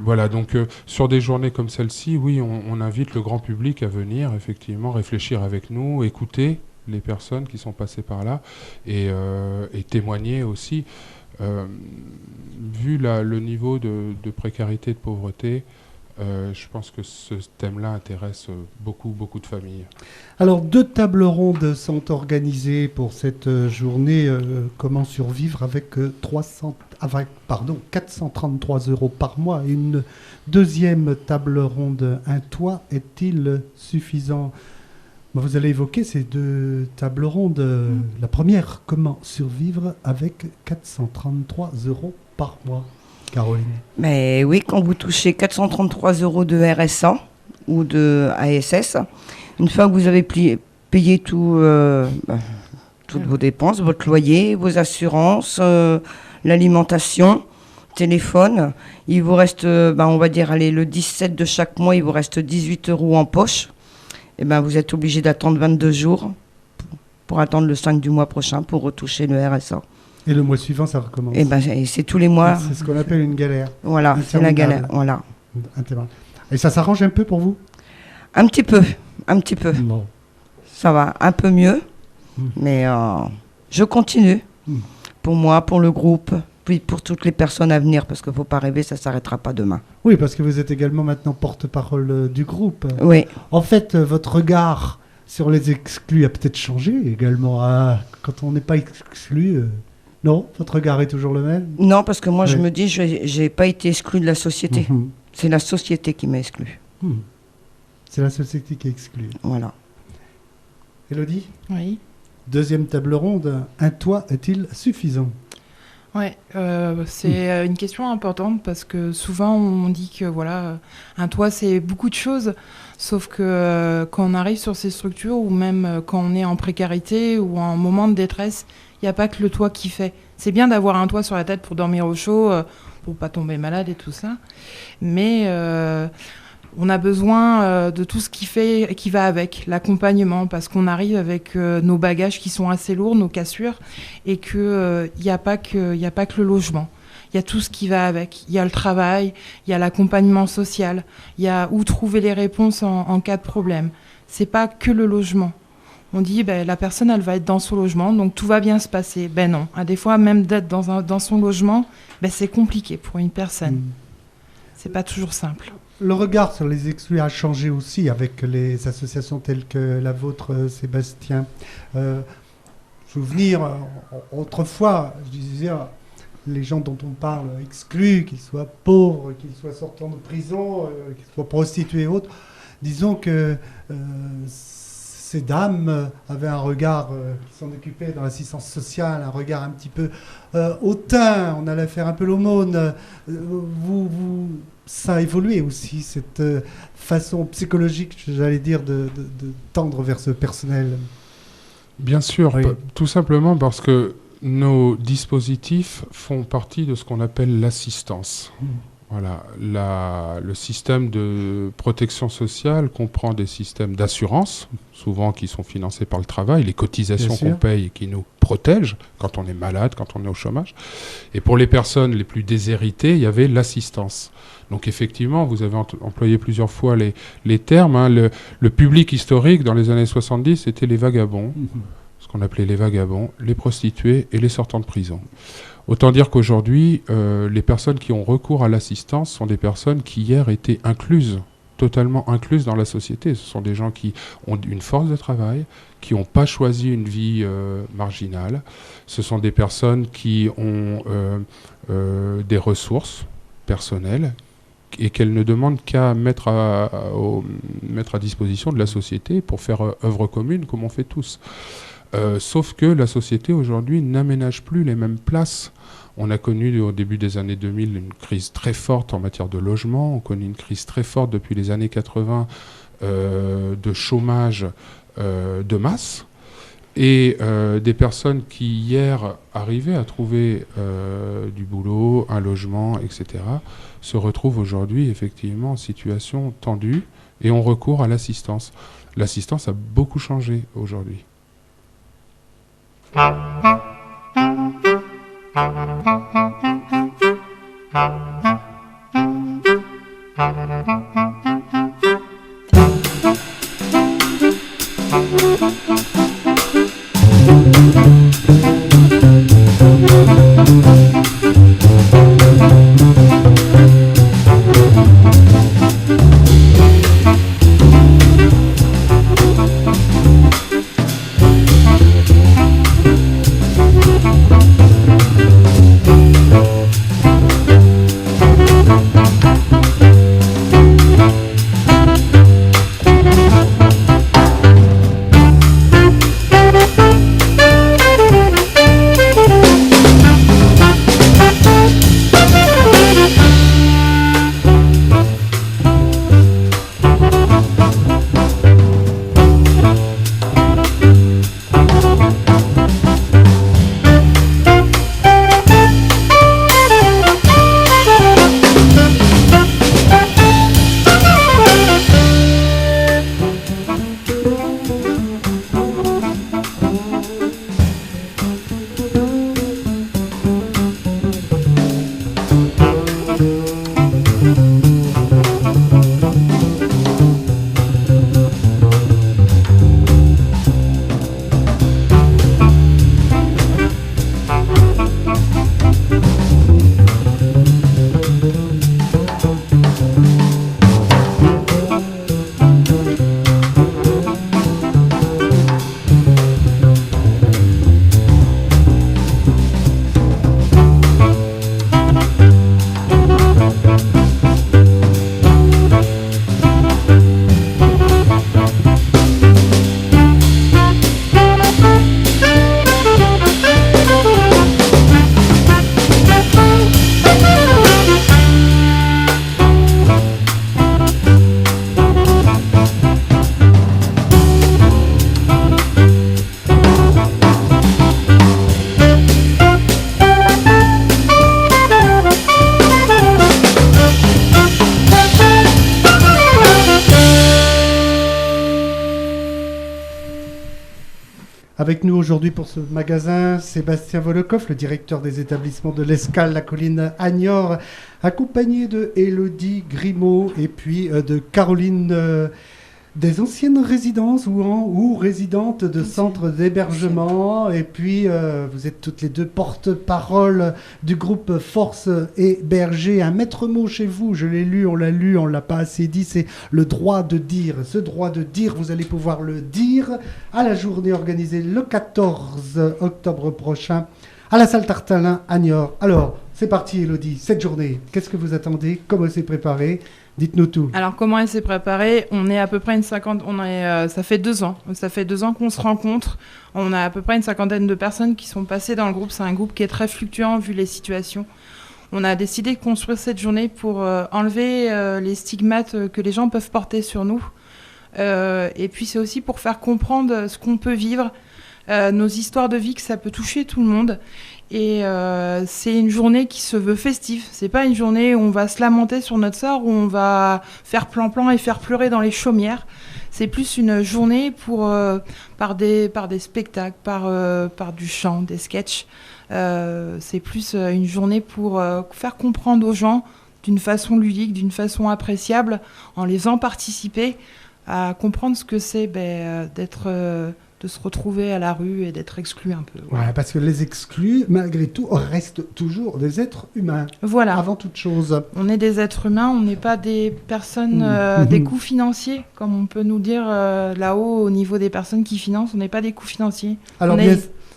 Voilà, donc sur des journées comme celle-ci, oui, on invite le grand public à venir, effectivement, réfléchir avec nous, écouter les personnes qui sont passées par là et témoigner aussi. Vu le niveau de précarité et de pauvreté, je pense que ce thème-là intéresse beaucoup de familles. Alors, 2 tables rondes sont organisées pour cette journée. Comment survivre avec 433 € par mois. Une deuxième table ronde, un toit est-il suffisant? Vous allez évoquer ces 2 tables rondes. La première, comment survivre avec 433 € par mois? Caroline. Mais oui, quand vous touchez 433 € de RSA ou de ASS, Une fois que vous avez payé toutes vos dépenses, votre loyer, vos assurances, l'alimentation, téléphone, il vous reste, on va dire, allez, le 17 de chaque mois, il vous reste 18 € en poche. Et vous êtes obligé d'attendre 22 jours pour attendre le 5 du mois prochain pour retoucher le RSA. Et le mois suivant, ça recommence. Et c'est tous les mois. C'est ce qu'on appelle une galère. Voilà, c'est la galère. Voilà. Et ça s'arrange un peu pour vous ? Un petit peu. Bon. Ça va un peu mieux, mais je continue. Pour moi, pour le groupe, puis pour toutes les personnes à venir, parce qu'il ne faut pas rêver, ça ne s'arrêtera pas demain. Oui, parce que vous êtes également maintenant porte-parole du groupe. Oui. En fait, votre regard sur les exclus a peut-être changé également. Quand on n'est pas exclu, non, votre regard est toujours le même ? Non, parce que moi, je me dis, je n'ai pas été exclu de la société. C'est la société qui m'a exclu. C'est la société qui exclut. Voilà. Élodie ? Oui. Deuxième table ronde, un toit est-il suffisant ? Ouais, c'est une question importante parce que souvent on dit que voilà, un toit c'est beaucoup de choses, sauf que quand on arrive sur ces structures ou même quand on est en précarité ou en moment de détresse, il n'y a pas que le toit qui fait. C'est bien d'avoir un toit sur la tête pour dormir au chaud, pour pas tomber malade et tout ça, mais on a besoin de tout ce qui va avec, l'accompagnement, parce qu'on arrive avec nos bagages qui sont assez lourds, nos cassures, et qu'il n'y a pas que le logement. Il y a tout ce qui va avec. Il y a le travail, il y a l'accompagnement social, il y a où trouver les réponses en cas de problème. C'est pas que le logement. On dit la personne elle va être dans son logement, donc tout va bien se passer. Non. Des fois, même d'être dans son logement, c'est compliqué pour une personne. C'est pas toujours simple. Le regard sur les exclus a changé aussi avec les associations telles que la vôtre, Sébastien. Souvenir, autrefois, je disais, les gens dont on parle exclus, qu'ils soient pauvres, qu'ils soient sortants de prison, qu'ils soient prostitués et autres, disons que ces dames avaient un regard qui s'en occupait dans l'assistance sociale, un regard un petit peu hautain, on allait faire un peu l'aumône. Ça a évolué aussi, cette façon psychologique, j'allais dire, de tendre vers ce personnel. Bien sûr, tout simplement parce que nos dispositifs font partie de ce qu'on appelle l'assistance. Voilà, le système de protection sociale comprend des systèmes d'assurance, souvent qui sont financés par le travail, les cotisations qu'on paye et qui nous protègent quand on est malade, quand on est au chômage. Et pour les personnes les plus déshéritées, il y avait l'assistance. Donc effectivement, vous avez employé plusieurs fois les termes. Le public historique dans les années 70, c'était les vagabonds, ce qu'on appelait les vagabonds, les prostituées et les sortants de prison. Autant dire qu'aujourd'hui, les personnes qui ont recours à l'assistance sont des personnes qui hier étaient totalement incluses dans la société. Ce sont des gens qui ont une force de travail, qui n'ont pas choisi une vie marginale. Ce sont des personnes qui ont des ressources personnelles et qu'elles ne demandent qu'à mettre à disposition de la société pour faire œuvre commune comme on fait tous. Sauf que la société aujourd'hui n'aménage plus les mêmes places. On a connu au début des années 2000 une crise très forte en matière de logement. On connaît une crise très forte depuis les années 80 de chômage de masse. Et des personnes qui hier arrivaient à trouver du boulot, un logement, etc., se retrouvent aujourd'hui effectivement en situation tendue et ont recours à l'assistance. L'assistance a beaucoup changé aujourd'hui. Avec nous aujourd'hui pour ce magasin, Sébastien Volokov, le directeur des établissements de l'Escale, la colline Agnor, accompagné de Élodie Grimaud et puis de Caroline des anciennes résidences ou résidentes de centres d'hébergement. Et puis, vous êtes toutes les deux porte-parole du groupe Force Héberger. Un maître mot chez vous, je l'ai lu, on l'a pas assez dit, c'est le droit de dire. Ce droit de dire, vous allez pouvoir le dire à la journée organisée le 14 octobre prochain à la salle Tartalin à Niort. Alors, c'est parti, Élodie, cette journée, qu'est-ce que vous attendez? Comment c'est préparé? Dites-nous tout. Alors, comment elle s'est préparée? On est à peu près une cinquantaine. Ça fait 2 ans. Ça fait 2 ans qu'on se rencontre. On a à peu près une cinquantaine de personnes qui sont passées dans le groupe. C'est un groupe qui est très fluctuant vu les situations. On a décidé de construire cette journée pour enlever les stigmates que les gens peuvent porter sur nous. Et puis, c'est aussi pour faire comprendre ce qu'on peut vivre, nos histoires de vie, que ça peut toucher tout le monde. Et c'est une journée qui se veut festive. C'est pas une journée où on va se lamenter sur notre sort, où on va faire plan-plan et faire pleurer dans les chaumières. C'est plus une journée par des spectacles, par du chant, des sketchs. C'est plus une journée pour faire comprendre aux gens d'une façon ludique, d'une façon appréciable, en les faisant participer à comprendre ce que c'est de se retrouver à la rue et d'être exclu un peu. Ouais, parce que les exclus, malgré tout, restent toujours des êtres humains. Voilà. Avant toute chose. On est des êtres humains, on n'est pas des personnes, des coûts financiers, comme on peut nous dire là-haut au niveau des personnes qui financent. On n'est pas des coûts financiers. Alors,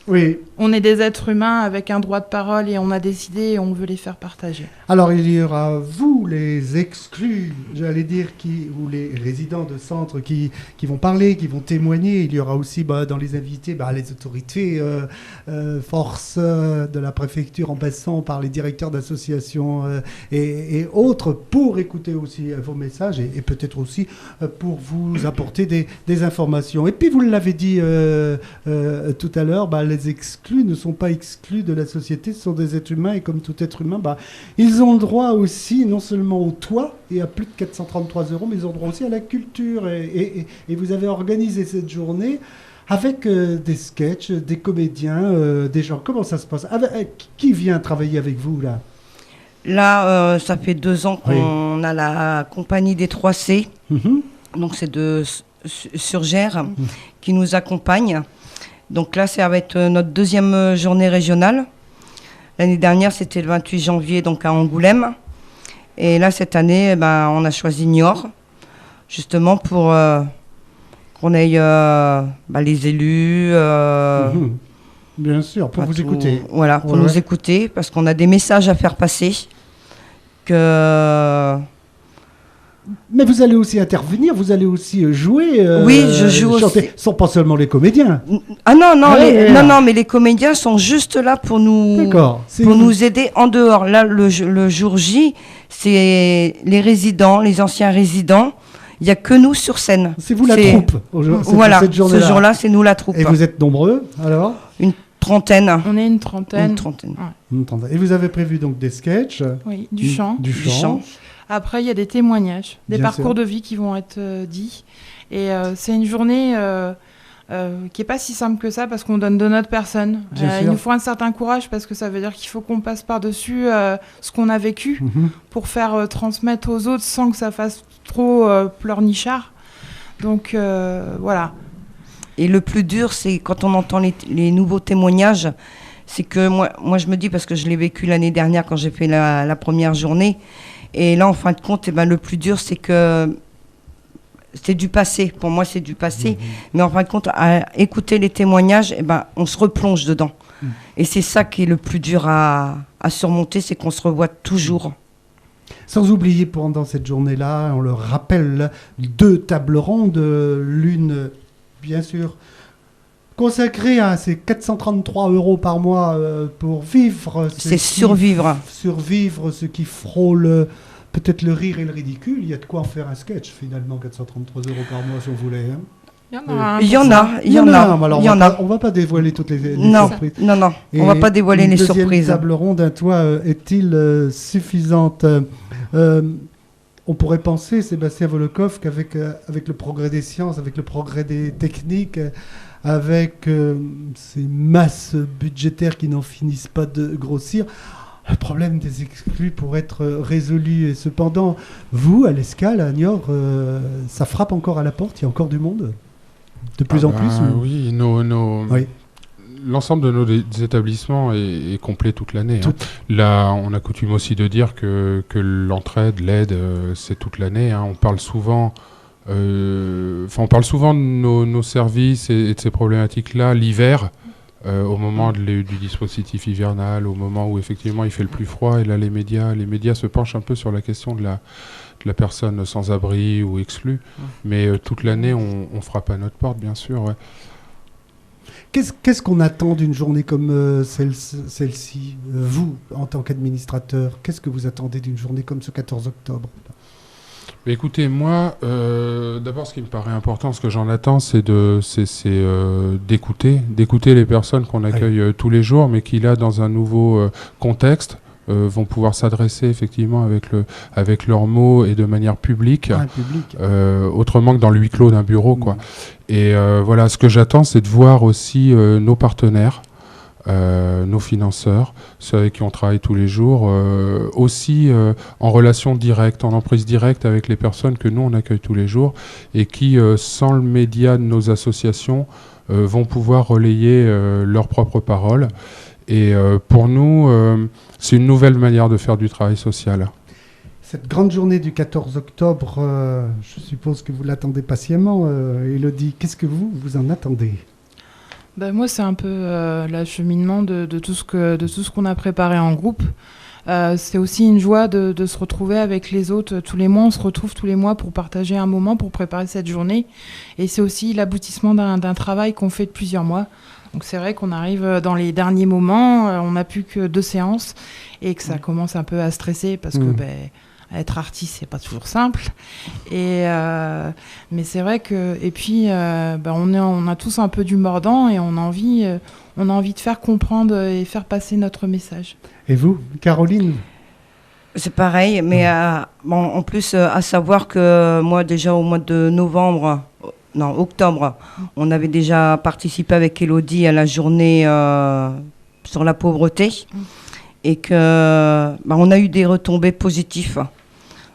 oui. On est des êtres humains avec un droit de parole et on a décidé et on veut les faire partager. Alors, il y aura vous, les exclus, j'allais dire, ou les résidents de centres qui vont parler, qui vont témoigner. Il y aura aussi dans les invités les autorités, force de la préfecture en passant par les directeurs d'associations et autres pour écouter aussi vos messages et peut-être aussi pour vous apporter des informations. Et puis, vous l'avez dit tout à l'heure, les exclus ne sont pas exclus de la société, ce sont des êtres humains et comme tout être humain, ils ont le droit aussi non seulement au toit et à plus de 433 €, mais ils ont le droit aussi à la culture. Et vous avez organisé cette journée avec des sketchs, des comédiens, des gens. Comment ça se passe? Qui vient travailler avec vous là? Là, ça fait 2 ans qu'on a la compagnie des 3C. Donc c'est de Surgères qui nous accompagne. Donc là, ça va être notre 2e journée régionale. L'année dernière, c'était le 28 janvier, donc à Angoulême. Et là, cette année, on a choisi Niort, justement pour qu'on ait les élus. Bien sûr, pour vous écouter. Voilà, pour nous écouter, parce qu'on a des messages à faire passer. Mais vous allez aussi intervenir, vous allez aussi jouer. Oui, je joue chanter. aussi. Ce ne sont pas seulement les comédiens. Ah non, non, mais les comédiens sont juste là pour nous aider en dehors. Là, le jour J, c'est les résidents, les anciens résidents. Il n'y a que nous sur scène. C'est vous la troupe. Voilà, cette journée-là. Ce jour-là, c'est nous la troupe. Et vous êtes nombreux, alors? Une trentaine. On est une trentaine. Une trentaine. Et vous avez prévu donc des sketchs? Oui, du chant. Du chant. Après, il y a des témoignages, des parcours de vie qui vont être dits. Et c'est une journée qui n'est pas si simple que ça parce qu'on donne de notre personne. Il nous faut un certain courage parce que ça veut dire qu'il faut qu'on passe par-dessus ce qu'on a vécu pour faire transmettre aux autres sans que ça fasse trop pleurnichard. Donc voilà. Et le plus dur, c'est quand on entend les nouveaux témoignages, c'est que moi je me dis, parce que je l'ai vécu l'année dernière quand j'ai fait la première journée, et là, en fin de compte, le plus dur, c'est que c'est du passé. Pour moi, c'est du passé. Mais en fin de compte, à écouter les témoignages, on se replonge dedans. Et c'est ça qui est le plus dur à surmonter, c'est qu'on se revoit toujours. Sans oublier, pendant cette journée-là, on le rappelle, 2 tables rondes. L'une, bien sûr, consacrée à ces 433 € par mois pour vivre. C'est survivre. Survivre, ce qui frôle peut-être le rire et le ridicule. Il y a de quoi en faire un sketch, finalement, 433 € par mois, si on voulait. Il y en a. Alors, on ne va pas dévoiler toutes les surprises. Non, on ne va pas dévoiler les surprises. Une deuxième table ronde, un toit, est-il suffisante? On pourrait penser, Sébastien Volokov, qu'avec le progrès des sciences, avec le progrès des techniques, avec ces masses budgétaires qui n'en finissent pas de grossir, le problème des exclus pourrait être résolu. Et cependant, vous, à l'Escale, à Niort, ça frappe encore à la porte. Il y a encore du monde, de plus en plus. Oui, oui. L'ensemble de nos établissements est complet toute l'année. Hein. Là, on a coutume aussi de dire que l'entraide, l'aide, c'est toute l'année. Hein. On parle souvent de nos services et de ces problématiques-là l'hiver. Au moment du dispositif hivernal, au moment où effectivement il fait le plus froid, et là les médias se penchent un peu sur la question de la personne sans abri ou exclue, mais toute l'année on frappe à notre porte, bien sûr. Ouais. Qu'est-ce qu'on attend d'une journée comme celle-ci, vous, en tant qu'administrateur, qu'est-ce que vous attendez d'une journée comme ce 14 octobre ? Écoutez, moi, d'abord, ce qui me paraît important, ce que j'en attends, c'est d'écouter les personnes qu'on accueille tous les jours, mais qui, là, dans un nouveau contexte, vont pouvoir s'adresser effectivement avec leurs mots et de manière publique, autrement que dans le huis clos d'un bureau, quoi. Et voilà, ce que j'attends, c'est de voir aussi nos partenaires, nos financeurs, ceux avec qui on travaille tous les jours, aussi en relation directe, en emprise directe avec les personnes que nous on accueille tous les jours et qui, sans le média de nos associations, vont pouvoir relayer leurs propres paroles. Et pour nous, c'est une nouvelle manière de faire du travail social. Cette grande journée du 14 octobre, je suppose que vous l'attendez patiemment. Élodie, qu'est-ce que vous en attendez ? Moi, c'est un peu l'acheminement de tout ce qu'on a préparé en groupe. C'est aussi une joie de se retrouver avec les autres tous les mois. On se retrouve tous les mois pour partager un moment, pour préparer cette journée. Et c'est aussi l'aboutissement d'un travail qu'on fait de plusieurs mois. Donc c'est vrai qu'on arrive dans les derniers moments, on n'a plus que 2 séances et que ça commence un peu à stresser parce que être artiste, c'est pas toujours simple. Mais c'est vrai que et puis on a tous un peu du mordant et on a envie de faire comprendre et faire passer notre message. Et vous, Caroline ? C'est pareil, mais en plus à savoir que moi déjà au mois de octobre, on avait déjà participé avec Élodie à la journée sur la pauvreté et que on a eu des retombées positives.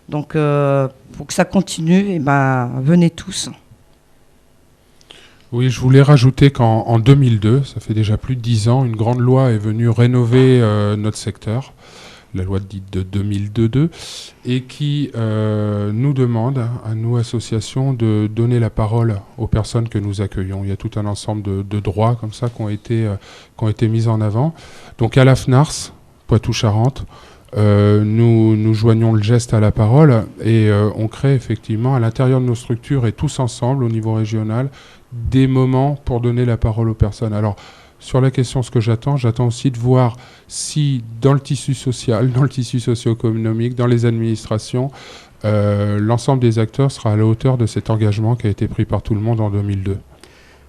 Donc, pour que ça continue, venez tous. Oui, je voulais rajouter qu'en 2002, ça fait déjà plus de 10 ans, une grande loi est venue rénover notre secteur, la loi dite de 2002, et qui nous demande, à nous associations, de donner la parole aux personnes que nous accueillons. Il y a tout un ensemble de droits comme ça qui ont été mis en avant. Donc à la FNARS, Poitou-Charentes, nous joignons le geste à la parole et on crée effectivement à l'intérieur de nos structures et tous ensemble au niveau régional des moments pour donner la parole aux personnes. Alors sur la question, ce que j'attends aussi de voir si dans le tissu social, dans le tissu socio-économique, dans les administrations, l'ensemble des acteurs sera à la hauteur de cet engagement qui a été pris par tout le monde en 2002.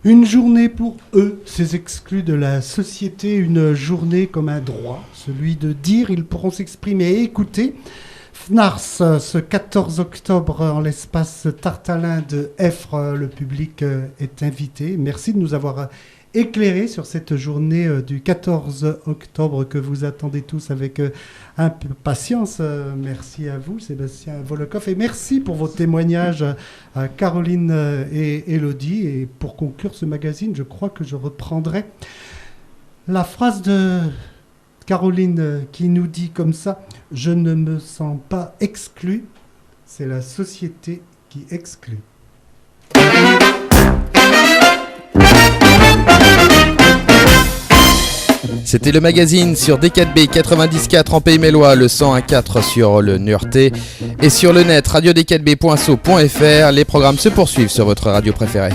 Une journée pour eux, ces exclus de la société, une journée comme un droit, celui de dire, ils pourront s'exprimer et écouter. FNARS, ce 14 octobre, en l'espace Tartalin de Effre, le public est invité. Merci de nous avoir éclairé sur cette journée du 14 octobre que vous attendez tous avec impatience. Merci à vous, Sébastien Volokov, et merci pour vos témoignages à Caroline et Élodie. Et pour conclure ce magazine, je crois que je reprendrai la phrase de Caroline qui nous dit comme ça: « Je ne me sens pas exclu, c'est la société qui exclut. » C'était le magazine sur D4B 90.4 en Pays Mellois, le 101.4 sur le Niortais et sur le net radio-d4b.so.fr. Les programmes se poursuivent sur votre radio préférée.